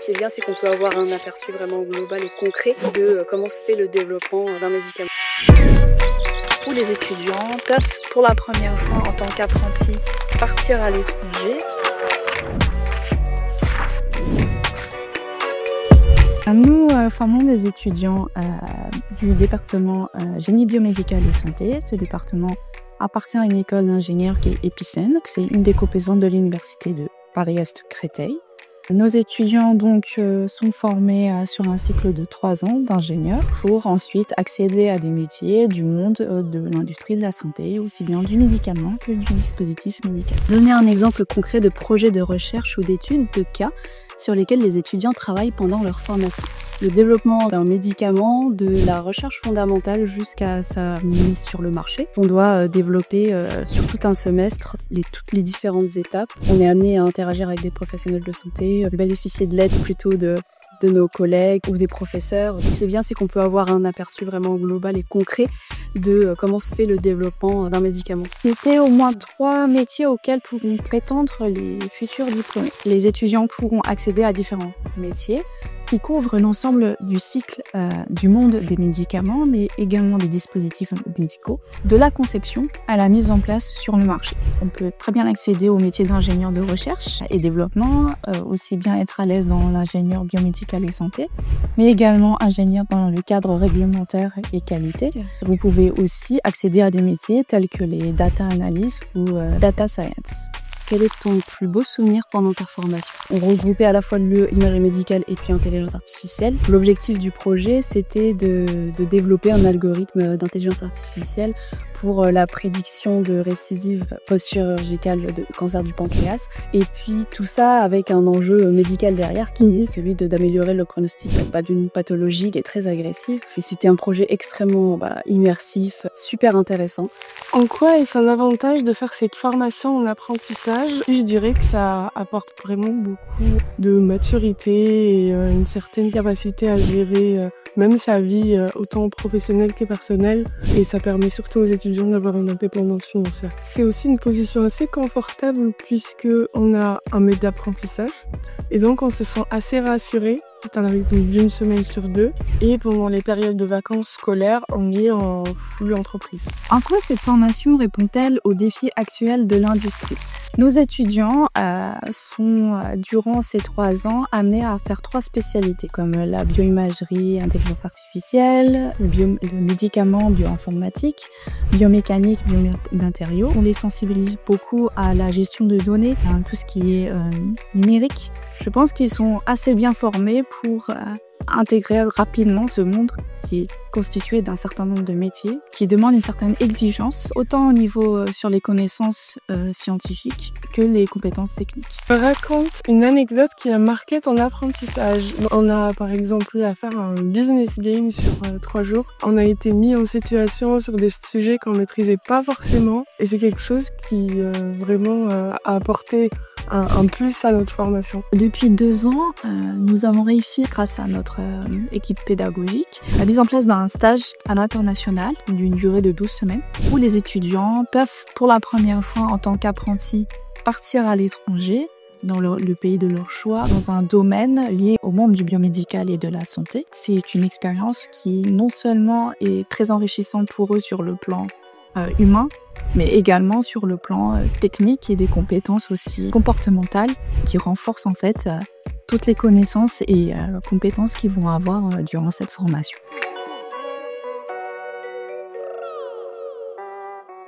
Ce qui est bien, c'est qu'on peut avoir un aperçu vraiment global et concret de comment se fait le développement d'un médicament. Tous les étudiants peuvent, pour la première fois en tant qu'apprentis, partir à l'étranger. Nous formons des étudiants du département génie biomédical et santé. Ce département appartient à une école d'ingénieurs qui est Epicène. C'est une des composantes de l'université de Paris-Est-Créteil. Nos étudiants donc sont formés sur un cycle de 3 ans d'ingénieurs pour ensuite accéder à des métiers du monde de l'industrie de la santé, aussi bien du médicament que du dispositif médical. Donner un exemple concret de projet de recherche ou d'études de cas sur lesquels les étudiants travaillent pendant leur formation. Le développement d'un médicament, de la recherche fondamentale jusqu'à sa mise sur le marché. On doit développer sur tout un semestre toutes les différentes étapes. On est amené à interagir avec des professionnels de santé, bénéficier de l'aide plutôt de nos collègues ou des professeurs. Ce qui est bien, c'est qu'on peut avoir un aperçu vraiment global et concret de comment se fait le développement d'un médicament. C'était au moins 3 métiers auxquels pourront prétendre les futurs diplômés. Les étudiants pourront accéder à différents métiers qui couvrent l'ensemble du cycle du monde des médicaments, mais également des dispositifs médicaux, de la conception à la mise en place sur le marché. On peut très bien accéder au métier d'ingénieur de recherche et développement, aussi bien être à l'aise dans l'ingénieur biomédical et santé, mais également ingénieur dans le cadre réglementaire et qualité. Vous pouvez aussi accéder à des métiers tels que les data analysis ou data science. Quel est ton plus beau souvenir pendant ta formation? On regroupait à la fois l'imagerie médicale et puis intelligence artificielle. L'objectif du projet, c'était de développer un algorithme d'intelligence artificielle pour la prédiction de récidive post-chirurgicale de cancer du pancréas. Et puis tout ça avec un enjeu médical derrière qui est celui d'améliorer le pronostic d'une pathologie qui est très agressive. Et c'était un projet extrêmement immersif, super intéressant. En quoi est-ce un avantage de faire cette formation en apprentissage? Je dirais que ça apporte vraiment beaucoup de maturité et une certaine capacité à gérer même sa vie autant professionnelle que personnelle, et ça permet surtout aux étudiants d'avoir une indépendance financière. C'est aussi une position assez confortable puisque on a un maître d'apprentissage et donc on se sent assez rassuré. C'est un rythme d'1 semaine sur 2 et pendant les périodes de vacances scolaires, on est en full entreprise. En quoi cette formation répond-elle aux défis actuels de l'industrie? Nos étudiants sont, durant ces 3 ans, amenés à faire 3 spécialités comme la bioimagerie, intelligence artificielle, le médicament, bioinformatique, biomécanique, biomatériaux. On les sensibilise beaucoup à la gestion de données, tout ce qui est numérique. Je pense qu'ils sont assez bien formés pour intégrer rapidement ce monde qui est constitué d'un certain nombre de métiers, qui demandent une certaine exigence, autant au niveau sur les connaissances scientifiques que les compétences techniques. Je raconte une anecdote qui a marqué ton apprentissage. On a par exemple eu à faire un business game sur 3 jours. On a été mis en situation sur des sujets qu'on maîtrisait pas forcément, et c'est quelque chose qui vraiment a apporté un plus à notre formation. Depuis 2 ans, nous avons réussi, grâce à notre équipe pédagogique, la mise en place d'un stage à l'international d'une durée de 12 semaines où les étudiants peuvent, pour la première fois en tant qu'apprentis, partir à l'étranger dans le pays de leur choix, dans un domaine lié au monde du biomédical et de la santé. C'est une expérience qui non seulement est très enrichissante pour eux sur le plan humain, mais également sur le plan technique et des compétences aussi comportementales qui renforcent en fait toutes les connaissances et compétences qu'ils vont avoir durant cette formation.